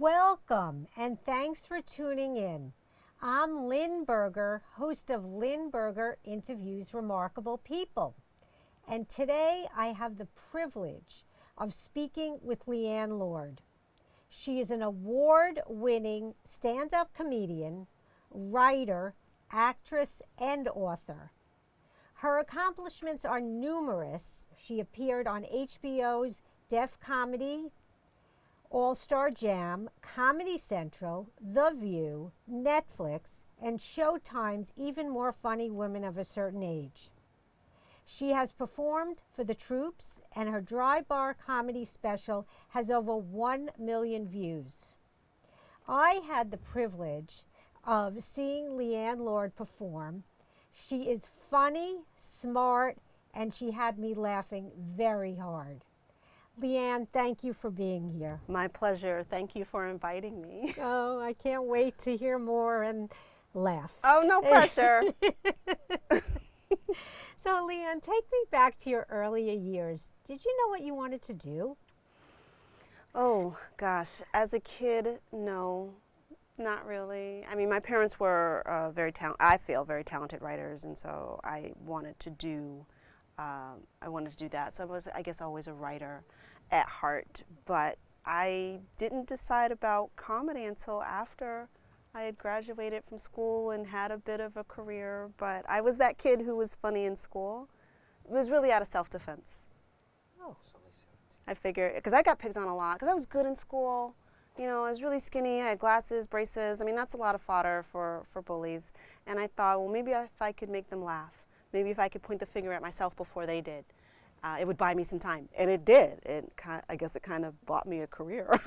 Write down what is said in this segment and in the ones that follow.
Welcome and thanks for tuning in. I'm Lynn Berger, host of Lynn Berger Interviews Remarkable People. And today I have the privilege of speaking with Leighann Lord. She is an award-winning stand-up comedian, writer, actress, and author. Her accomplishments are numerous. She appeared on HBO's Def Comedy, All-Star Jam, Comedy Central, The View, Netflix, and Showtime's Even More Funny Women of a Certain Age. She has performed for the troops, and her dry bar comedy special has over 1 million views. I had the privilege of seeing Leighann Lord perform. She is funny, smart, and she had me laughing very hard. Leighann, thank you for being here. My pleasure. Thank you for inviting me. Oh, I can't wait to hear more and laugh. Oh, no pressure. So, Leighann, take me back to your earlier years. Did you know what you wanted to do? Oh, gosh. As a kid, no, not really. I mean, my parents were very talented writers, and so I wanted to do that. So I was, I guess, always a writer at heart. But I didn't decide about comedy until after I had graduated from school and had a bit of a career. But I was that kid who was funny in school. It was really out of self-defense. Oh. I figured, because I got picked on a lot, because I was good in school. You know, I was really skinny, I had glasses, braces. I mean, that's a lot of fodder for bullies. And I thought, well, maybe if I could make them laugh. Maybe if I could point the finger at myself before they did, it would buy me some time. And it did. I guess it kind of bought me a career.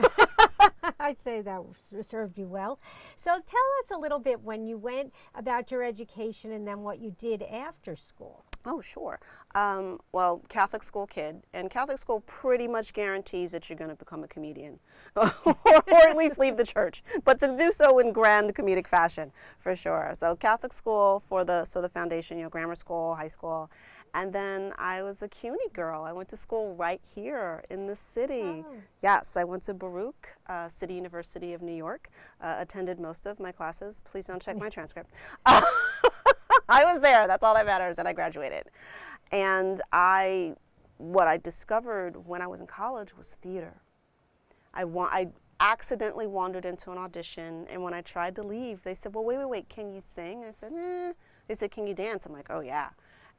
I'd say that served you well. So tell us a little bit when you went about your education and then what you did after school. Oh, sure. Well, Catholic school kid, and Catholic school pretty much guarantees that you're going to become a comedian, or at least leave the church, but to do so in grand comedic fashion, for sure. So Catholic school for the foundation, grammar school, high school, and then I was a CUNY girl. I went to school right here in the city. Oh. Yes, I went to Baruch, City University of New York, attended most of my classes. Please don't check my transcript. I was there, that's all that matters, and I graduated. And what I discovered when I was in college was theater. I accidentally wandered into an audition, and when I tried to leave, they said, well, wait, can you sing? I said, eh. They said, can you dance? I'm like, oh yeah.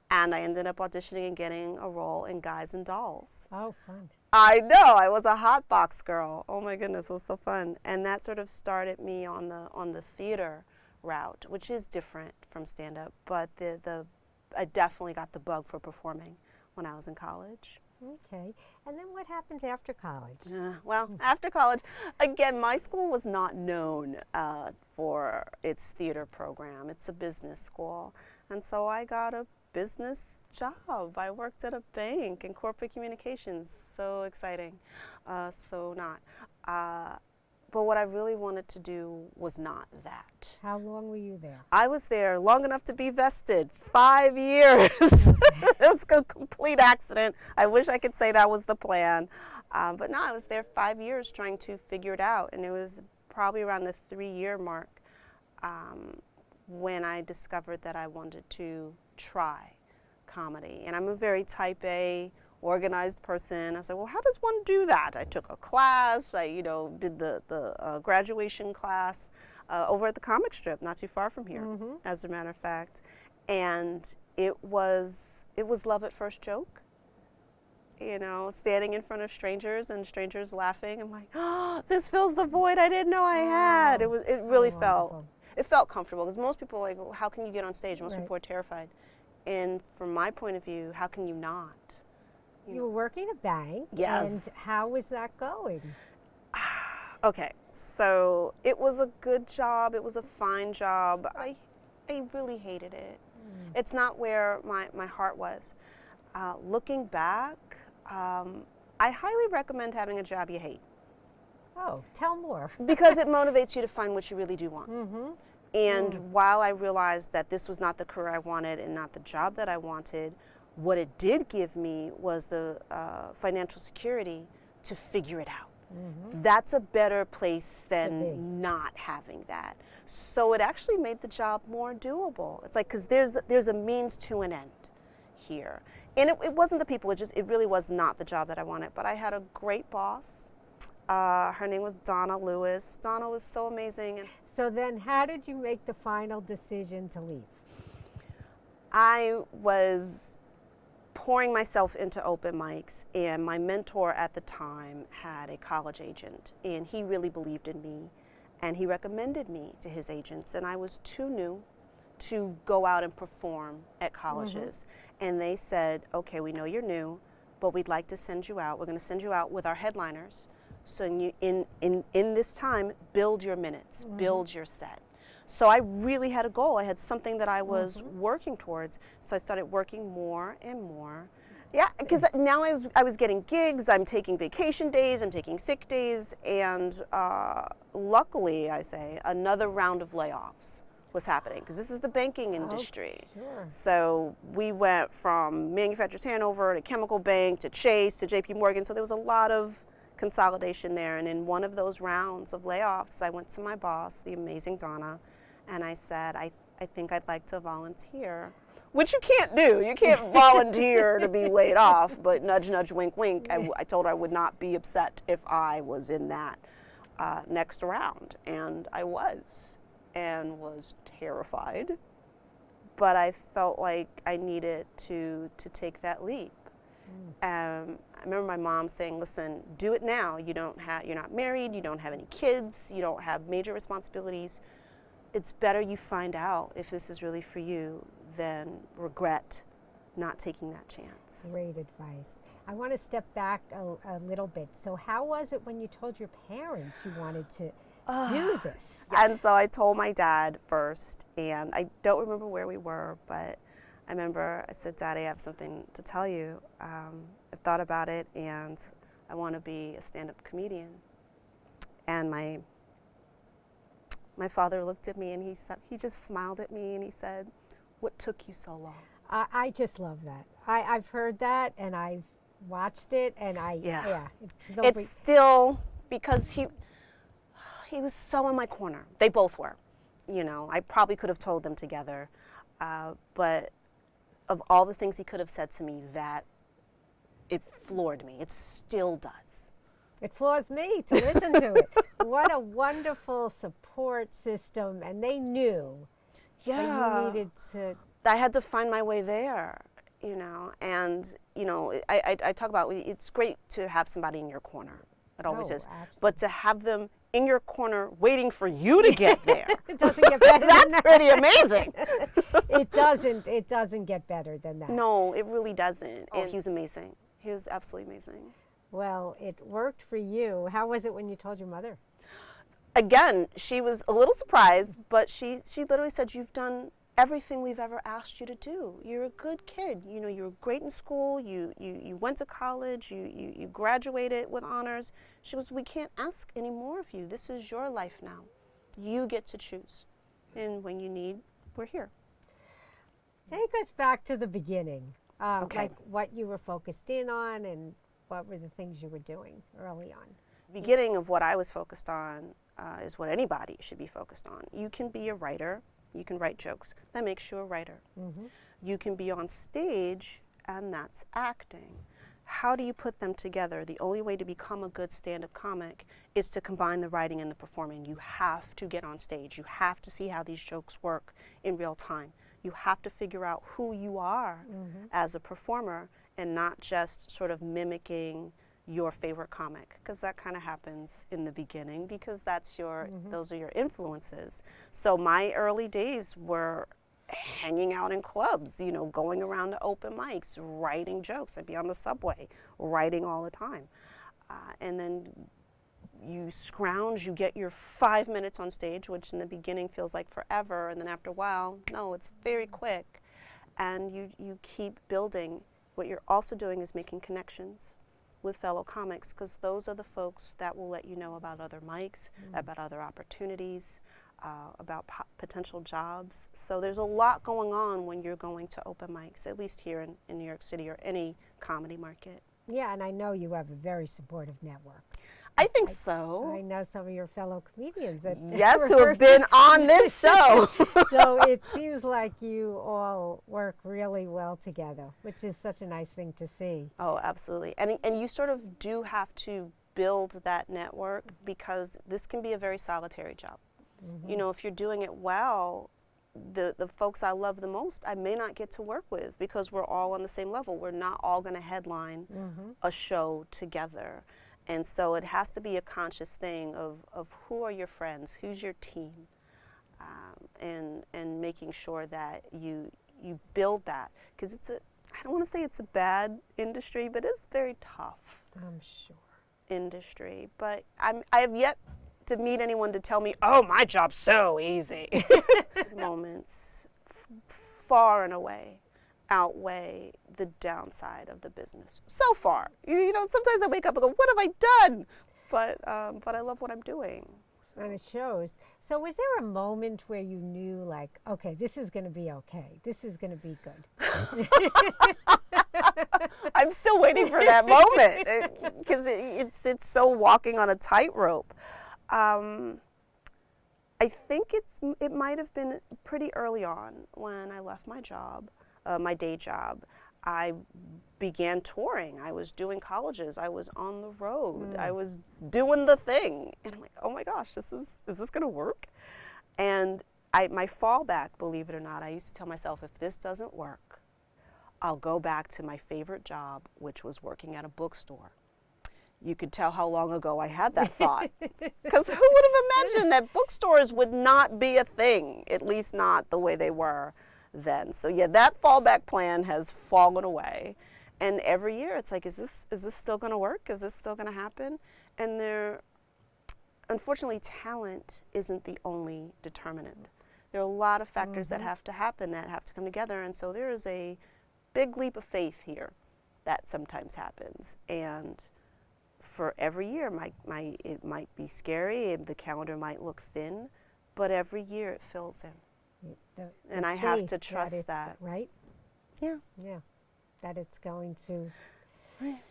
And I ended up auditioning and getting a role in Guys and Dolls. Oh, fun. I know, I was a hot box girl. Oh my goodness, it was so fun. And that sort of started me on the theater route, which is different from stand-up, but I definitely got the bug for performing when I was in college. Okay. And then what happens after college? Well, after college, again, my school was not known for its theater program. It's a business school. And so I got a business job. I worked at a bank in corporate communications. So exciting. But what I really wanted to do was not that. How long were you there? I was there long enough to be vested, 5 years. It was a complete accident. I wish I could say that was the plan. But no, I was there 5 years trying to figure it out. And it was probably around the 3-year mark when I discovered that I wanted to try comedy. And I'm a very type A, organized person. I said, well, how does one do that? I took a class. I, did the graduation class over at the comic strip, not too far from here, as a matter of fact. And it was love at first joke. Standing in front of strangers and strangers laughing. I'm like, oh, this fills the void I didn't know I had. It really felt comfortable, because most people are like, well, how can you get on stage? Most people are terrified. And from my point of view, how can you not? You were working a bank. Yes. And how was that going? Okay, so it was a good job. It was a fine job. I really hated it. It's not where my heart was. Looking back, I highly recommend having a job you hate. Oh, tell more. Because it motivates you to find what you really do want. And while I realized that this was not the career I wanted and not the job that I wanted, what it did give me was the financial security to figure it out. That's a better place be. than not having that. So it actually made the job more doable. It's like, because there's a means to an end here. And it wasn't the people, it really was not the job that I wanted. But I had a great boss. Her name was Donna Lewis. Donna was so amazing. And So then how did you make the final decision to leave? I was pouring myself into open mics, and my mentor at the time had a college agent, and he really believed in me, and he recommended me to his agents, and I was too new to go out and perform at colleges. And they said, okay, we know you're new, but we'd like to send you out. We're going to send you out with our headliners. So you, in this time, build your minutes, build your set. So I really had a goal. I had something that I was working towards. So I started working more and more. Yeah, because now I was getting gigs. I'm taking vacation days. I'm taking sick days. And luckily, I say, another round of layoffs was happening, because this is the banking industry. Oh, sure. So we went from Manufacturers Hanover to Chemical Bank to Chase to JP Morgan. So there was a lot of consolidation there. And in one of those rounds of layoffs, I went to my boss, the amazing Donna, and I said, I think I'd like to volunteer, which you can't do. You can't volunteer to be laid off, but nudge, nudge, wink, wink. I told her I would not be upset if I was in that next round. And I was, and was terrified. But I felt like I needed to take that leap. I remember my mom saying, listen, do it now. You're not married, you don't have any kids, you don't have major responsibilities. It's better you find out if this is really for you than regret not taking that chance. Great advice. I want to step back a little bit. So how was it when you told your parents you wanted to do this? And so I told my dad first, and I don't remember where we were, but I remember I said, Daddy, I have something to tell you. I've thought about it, and I want to be a stand-up comedian. And my father looked at me, and he just smiled at me, and he said, what took you so long? I just love that. I've heard that, and I've watched it, and It's still, because he was so in my corner. They both were. You know, I probably could have told them together, but of all the things he could have said to me, that it floored me. It still does. It floors me to listen to it. What a wonderful support system, and they knew that you needed to. I had to find my way there, you know, and, you know, I talk about, it's great to have somebody in your corner. It always is. Absolutely. But to have them in your corner waiting for you to get there. It doesn't get better That's than that. pretty amazing. It doesn't get better than that. No, it really doesn't. And he was amazing. He was absolutely amazing. Well, it worked for you. How was it when you told your mother? Again, she was a little surprised, but she literally said, you've done everything we've ever asked you to do. You're a good kid. You know, you're great in school. You went to college. You graduated with honors. She goes, we can't ask any more of you. This is your life now. You get to choose. And when you need, we're here. Take us back to the beginning. Okay. Like what you were focused in on and what were the things you were doing early on? Beginning of what I was focused on is what anybody should be focused on. You can be a writer. You can write jokes. That makes you a writer. You can be on stage, and that's acting. How do you put them together? The only way to become a good stand-up comic is to combine the writing and the performing. You have to get on stage. You have to see how these jokes work in real time. You have to figure out who you are as a performer, and not just sort of mimicking your favorite comic, because that kind of happens in the beginning, because that's those are your influences. So my early days were hanging out in clubs, you know, going around to open mics, writing jokes. I'd be on the subway, writing all the time. And then you scrounge, you get your 5 minutes on stage, which in the beginning feels like forever, and then after a while, no, it's very quick. And you keep building. What you're also doing is making connections with fellow comics, because those are the folks that will let you know about other mics, about other opportunities, about potential jobs. So there's a lot going on when you're going to open mics, at least here in New York City or any comedy market. Yeah, and I know you have a very supportive network. I think so. I know some of your fellow comedians that Yes, who have been on this show. So it seems like you all work really well together, which is such a nice thing to see. Oh, absolutely. And you sort of do have to build that network because this can be a very solitary job. You know, if you're doing it well, the folks I love the most, I may not get to work with because we're all on the same level. We're not all going to headline a show together. And so it has to be a conscious thing of who are your friends, who's your team, and making sure that you build that. Because I don't want to say it's a bad industry, but it's very tough. I'm sure. Industry. But I have yet to meet anyone to tell me, oh, my job's so easy. Moments far and away outweigh the downside of the business. So far. You know, sometimes I wake up and go, what have I done? But I love what I'm doing. And it shows. So was there a moment where you knew, like, okay, this is going to be okay. This is going to be good? I'm still waiting for that moment because it's so walking on a tightrope. I think it might have been pretty early on when I left my job, my day job. I began touring. I was doing colleges. I was on the road. I was doing the thing. And I'm like, oh my gosh, is this going to work? And my fallback, believe it or not, I used to tell myself, if this doesn't work, I'll go back to my favorite job, which was working at a bookstore. You could tell how long ago I had that thought. Because who would have imagined that bookstores would not be a thing, at least not the way they were then. So yeah, that fallback plan has fallen away. And every year it's like, is this still going to work? Is this still going to happen? And unfortunately, talent isn't the only determinant. There are a lot of factors that have to happen, that have to come together. And so there is a big leap of faith here that sometimes happens. And for every year, it might be scary, the calendar might look thin, but every year it fills in. And I have to trust that. Right? Yeah. Yeah. That it's going to. Right.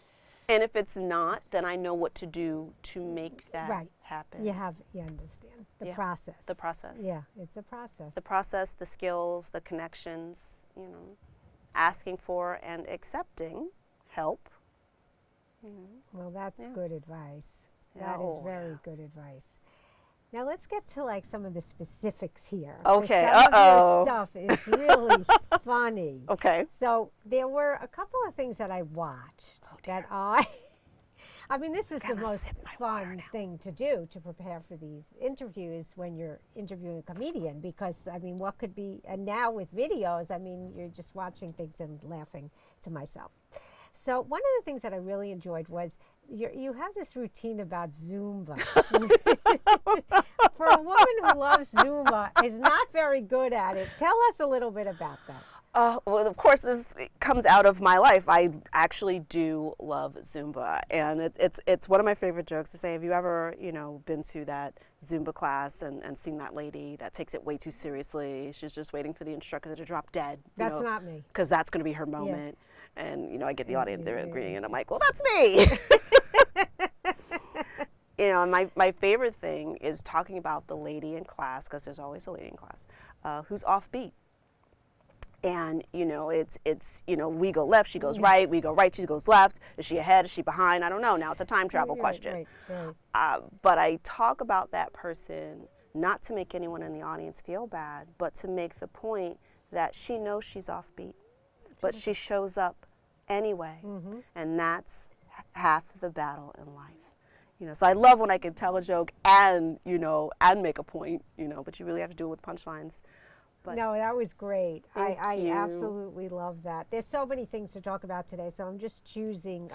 And if it's not, then I know what to do to make that happen. You understand the process. The process. Yeah, it's a process. The process, the skills, the connections, you know, asking for and accepting help. Well, that's good advice. Yeah. That is very good advice. Now let's get to like some of the specifics here. Okay. Some of your stuff is really funny. Okay. So there were a couple of things that I watched that I mean, this is the most fun thing to do, to prepare for these interviews when you're interviewing a comedian, because I mean, what could be, and now with videos, I mean, you're just watching things and laughing to myself. So one of the things that I really enjoyed was you have this routine about Zumba. For a woman who loves Zumba, is not very good at it. Tell us a little bit about that. Well, of course, this comes out of my life. I actually do love Zumba, and it's one of my favorite jokes to say. Have you ever, been to that Zumba class and seen that lady that takes it way too seriously? She's just waiting for the instructor to drop dead. That's not me. Because that's going to be her moment. Yeah. And I get the audience there agreeing, and I'm like, well, that's me. My favorite thing is talking about the lady in class, because there's always a lady in class, who's offbeat. And, it's we go left, she goes right, we go right, she goes left. Is she ahead, is she behind? I don't know. Now it's a time travel question. Right. But I talk about that person not to make anyone in the audience feel bad, but to make the point that she knows she's offbeat, but she shows up anyway. And that's half the battle in life. So I love when I can tell a joke and make a point, but you really have to do it with punchlines. But no, that was great. I you. Absolutely love that. There's so many things to talk about today, so I'm just choosing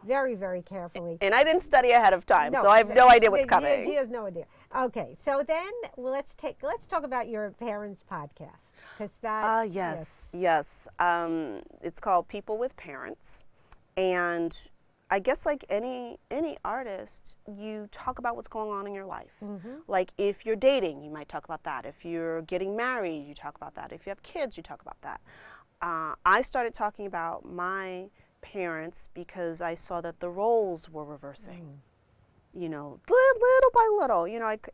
very, very carefully. And I didn't study ahead of time, so I have no idea what's coming. She has no idea. Okay, so then let's talk about your parents' podcast, because that. Yes. It's called People with Parents, and I guess like any artist, you talk about what's going on in your life. Like if you're dating, you might talk about that. If you're getting married, you talk about that. If you have kids, you talk about that. I started talking about my parents because I saw that the roles were reversing. little by little,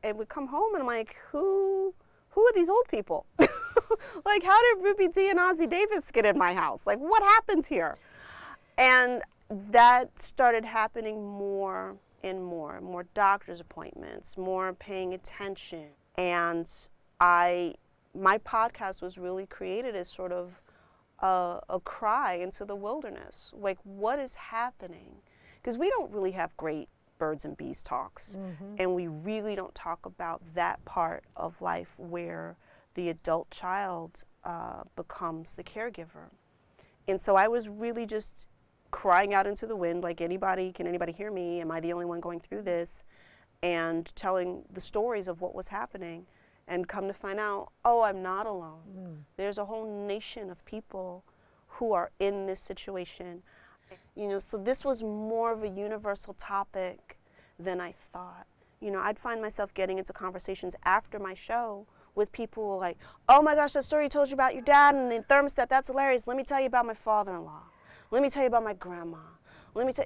I would come home and I'm like, who are these old people? Like, how did Ruby Dee and Ozzie Davis get in my house? Like, what happened here? And that started happening more and more doctor's appointments, more paying attention. And my podcast was really created as sort of a cry into the wilderness. Like, what is happening? Because we don't really have great birds and bees talks. And we really don't talk about that part of life where the adult child becomes the caregiver. And so I was really just crying out into the wind, like, can anybody hear me? Am I the only one going through this? And telling the stories of what was happening. And come to find out, I'm not alone. There's a whole nation of people who are in this situation. So this was more of a universal topic than I thought. I'd find myself getting into conversations after my show with people who were like, oh my gosh, that story you told you about your dad and the thermostat, that's hilarious. Let me tell you about my father-in-law. Let me tell you about my grandma.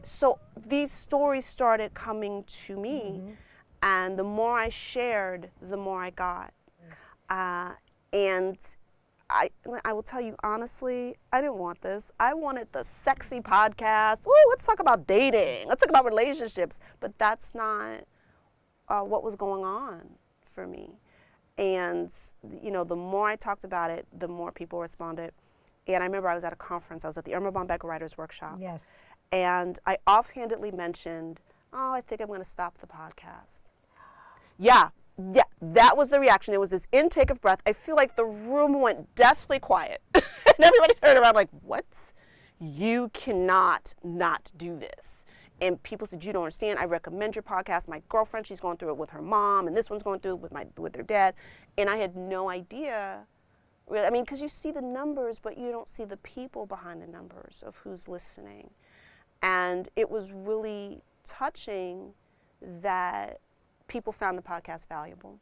So these stories started coming to me. And the more I shared, the more I got. And I will tell you honestly, I didn't want this. I wanted the sexy podcast. Woo, let's talk about dating. Let's talk about relationships. But that's not what was going on for me. And, the more I talked about it, the more people responded. And I remember I was at a conference. I was at the Irma Bombeck Writers Workshop. Yes. And I offhandedly mentioned, I think I'm going to stop the podcast. Yeah, that was the reaction. There was this intake of breath. I feel like the room went deathly quiet. And everybody turned around like, what? You cannot not do this. And people said, you don't understand. I recommend your podcast. My girlfriend, she's going through it with her mom, and this one's going through it with their dad. And I had no idea, really. I mean, because you see the numbers, but you don't see the people behind the numbers of who's listening. And it was really touching that people found the podcast valuable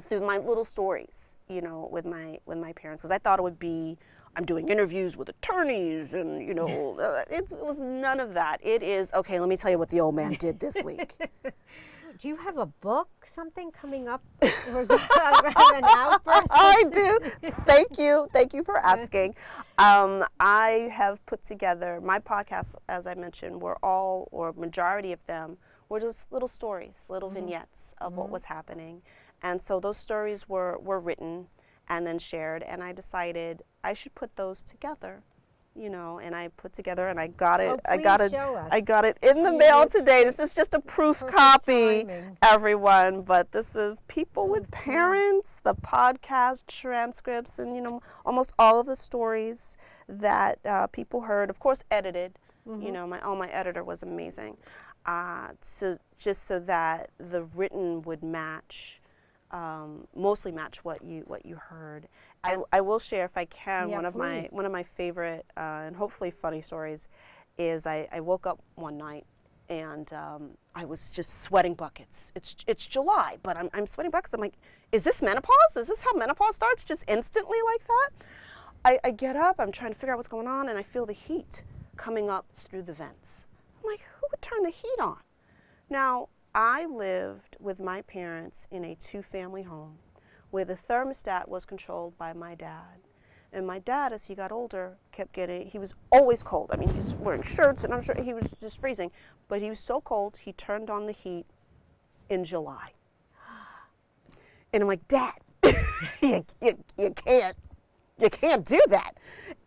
through my little stories, with my parents, because I thought it would be, I'm doing interviews with attorneys, and it was none of that. It is, okay, let me tell you what the old man did this week. Do you have a book, something coming up? We're going to have an outburst. I do. Thank you for asking. I have put together my podcasts, as I mentioned, majority of them were just little stories, little vignettes of what was happening. And so those stories were written and then shared, and I decided I should put those together, and I put together, and I got it. I got it in the mail today. This is just a proof copy, everyone, but this is People with Parents, the podcast transcripts, and almost all of the stories that people heard, of course edited. My editor was amazing. So just so that the written would match, mostly match what you heard. I will share, if I can, one of my favorite and hopefully funny stories is I woke up one night and I was just sweating buckets. It's July, but I'm sweating buckets. I'm like, is this menopause? Is this how menopause starts? Just instantly like that? I get up. I'm trying to figure out what's going on, and I feel the heat coming up through the vents. I'm like, who would turn the heat on? Now, I lived with my parents in a 2-family home where the thermostat was controlled by my dad. And my dad, as he got older, he was always cold. I mean, he was wearing shirts, and I'm sure he was just freezing. But he was so cold, he turned on the heat in July. And I'm like, Dad, you can't do that.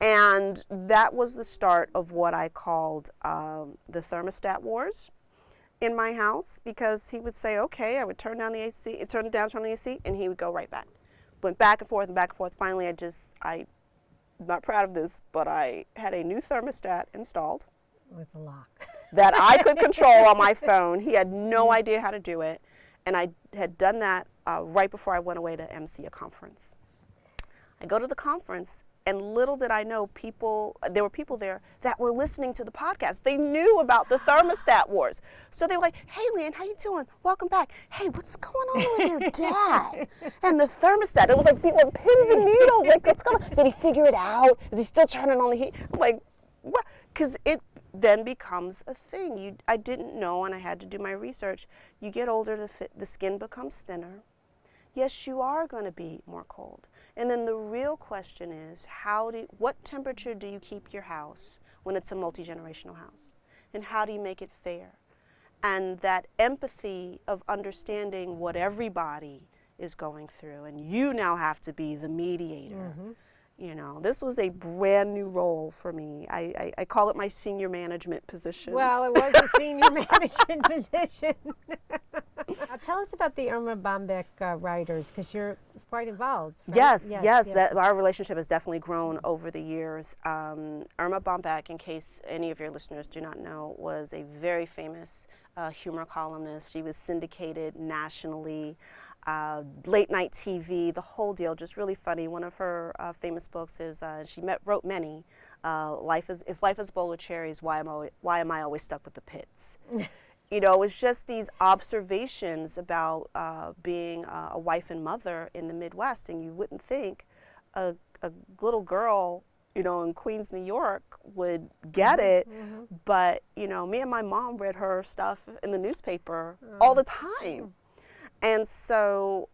And that was the start of what I called the thermostat wars in my house, because he would say, okay, I would turn down the AC, turn it down, turn on the AC, and he would go right back. Went back and forth and back and forth. Finally, I'm not proud of this, but I had a new thermostat installed. With a lock. That I could control on my phone. He had no idea how to do it. And I had done that right before I went away to MC a conference. I go to the conference, and little did I know there were people there that were listening to the podcast. They knew about the thermostat wars. So they were like, hey, Leighann, how you doing? Welcome back. Hey, what's going on with your dad? And the thermostat, it was like people with pins and needles. Like, what's going on? Did he figure it out? Is he still turning on the heat? I'm like, what? Because then becomes a thing. I didn't know, and I had to do my research. You get older, the skin becomes thinner. Yes, you are going to be more cold. And then the real question is, what temperature do you keep your house when it's a multi-generational house? And how do you make it fair? And that empathy of understanding what everybody is going through, and you now have to be the mediator. You know, this was a brand new role for me. I call it my senior management position. Well, it was a senior management position. Tell us about the Irma Bombeck writers, because you're quite involved. Right? Yes. That our relationship has definitely grown over the years. Irma Bombeck, in case any of your listeners do not know, was a very famous humor columnist. She was syndicated nationally. Late night TV, the whole deal, just really funny. One of her famous books is, wrote many, If Life is a Bowl of Cherries, Why Am I Always Stuck with the Pits? You know, it's just these observations about being a wife and mother in the Midwest, and you wouldn't think a little girl, you know, in Queens, New York would get it, but, you know, me and my mom read her stuff in the newspaper all the time. And so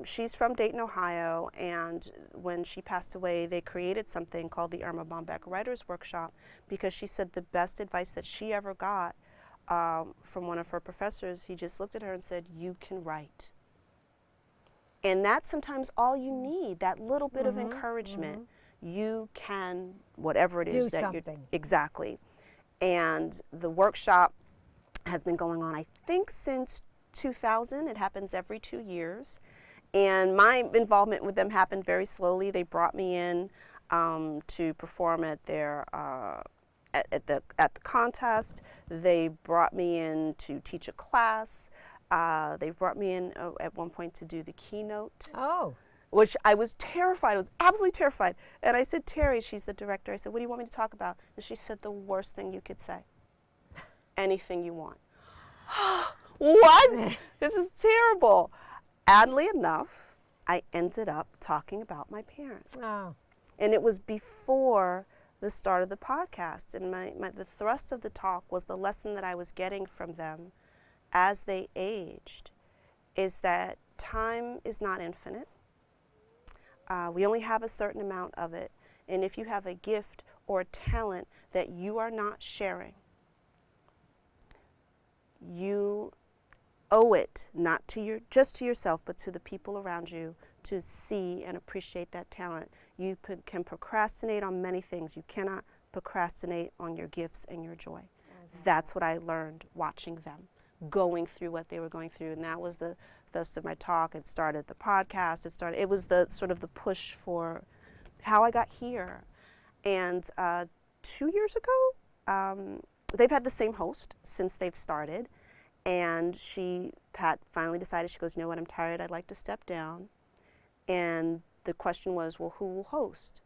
she's from Dayton, Ohio, and when she passed away, they created something called the Irma Bombeck Writers Workshop, because she said the best advice that she ever got from one of her professors, he just looked at her and said, "You can write." And that's sometimes all you need, that little bit of encouragement. You can, whatever it is that you're, exactly. And the workshop has been going on, I think, since 2000. It happens every 2 years, and my involvement with them happened very slowly. They brought me in to perform at their at the contest. They brought me in to teach a class. They brought me in at one point to do the keynote. Oh. Which I was terrified. I was absolutely terrified. And I said, Terry, she's the director, I said, "What do you want me to talk about?" And she said, "The worst thing you could say. Anything you want." What? This is terrible. Oddly enough, I ended up talking about my parents. Oh. And it was before the start of the podcast. And the thrust of the talk was the lesson that I was getting from them as they aged, is that time is not infinite. We only have a certain amount of it. And if you have a gift or a talent that you are not sharing, you owe it not to just to yourself, but to the people around you, to see and appreciate that talent. You can procrastinate on many things. You cannot procrastinate on your gifts and your joy. That's what I learned watching them, going through what they were going through, and that was the thrust of my talk. It started the podcast. It was the sort of the push for how I got here. And 2 years ago, they've had the same host since they've started. And Pat finally decided, she goes, "You know what, I'm tired, I'd like to step down." And the question was, well, who will host?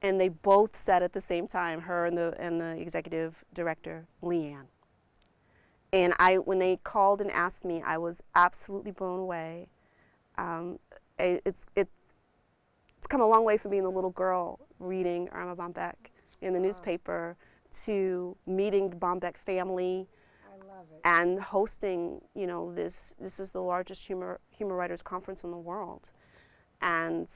And they both said at the same time, her and the executive director, Leighann. And when they called and asked me, I was absolutely blown away. It's come a long way from being the little girl reading Irma Bombeck in the newspaper to meeting the Bombeck family. And hosting, you know, this is the largest humor writers conference in the world, and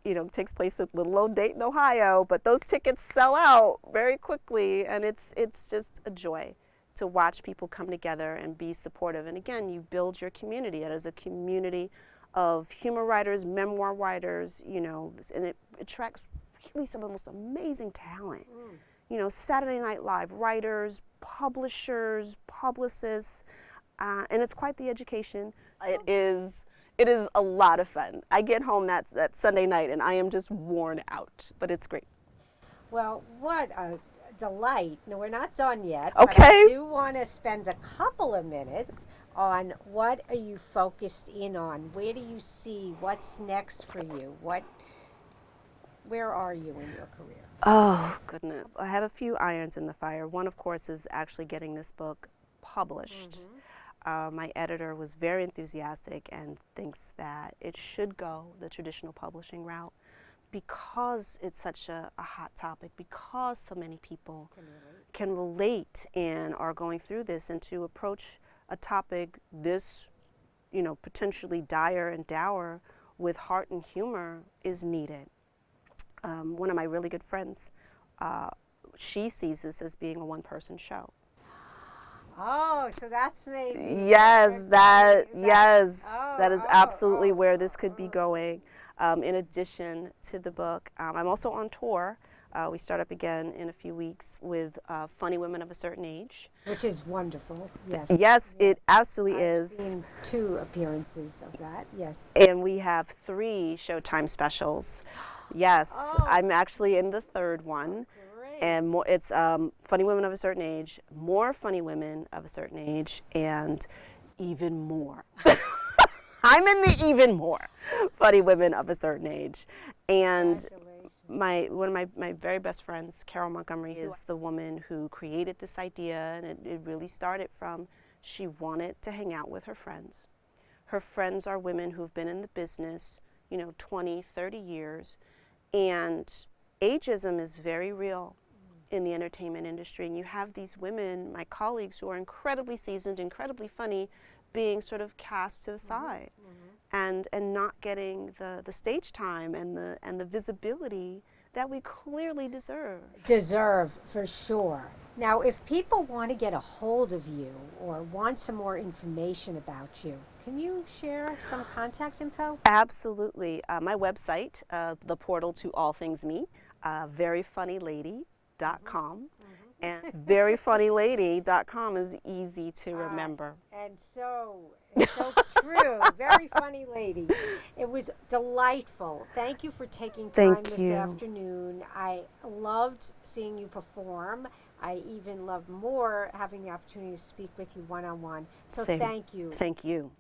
you know, it takes place at little old Dayton, Ohio. But those tickets sell out very quickly, and it's just a joy to watch people come together and be supportive. And again, you build your community. It is a community of humor writers, memoir writers, you know, and it attracts really some of the most amazing talent. You know, Saturday Night Live writers, publishers, publicists, and it's quite the education. It is a lot of fun. I get home that Sunday night and I am just worn out, but it's great. Well, what a delight. No, we're not done yet. Okay. But I do want to spend a couple of minutes on what are you focused in on? Where do you see what's next for you? Where are you in your career? Oh, goodness. I have a few irons in the fire. One, of course, is actually getting this book published. My editor was very enthusiastic and thinks that it should go the traditional publishing route, because it's such a hot topic, because so many people can relate and are going through this, and to approach a topic this, potentially dire and dour with heart and humor is needed. One of my really good friends, she sees this as being a one-person show. Oh, so that's maybe. Yes, that is absolutely oh, where this could be going. In addition to the book, I'm also on tour. We start up again in a few weeks with Funny Women of a Certain Age. Which is wonderful. Yes. Yes, it absolutely is. I've seen 2 appearances of that. Yes. And we have 3 Showtime specials. Yes, Oh. I'm actually in the 3rd one. Great. And more, it's Funny Women of a Certain Age, more Funny Women of a Certain Age, and even more. I'm in the even more Funny Women of a Certain Age. And one of my very best friends, Carol Montgomery, is the woman who created this idea, and it really started from she wanted to hang out with her friends. Her friends are women who've been in the business, 20, 30 years, and ageism is very real in the entertainment industry, and you have these women, my colleagues, who are incredibly seasoned, incredibly funny, being sort of cast to the side, and not getting the stage time and the visibility that we clearly deserve. Deserve, for sure. Now, if people want to get a hold of you or want some more information about you, can you share some contact info? Absolutely. My website, the portal to all things me, veryfunnylady.com. And veryfunnylady.com is easy to remember. And so true. Very funny lady. It was delightful. Thank you for taking time this afternoon. I loved seeing you perform. I even loved more having the opportunity to speak with you one-on-one. So thank you. Thank you.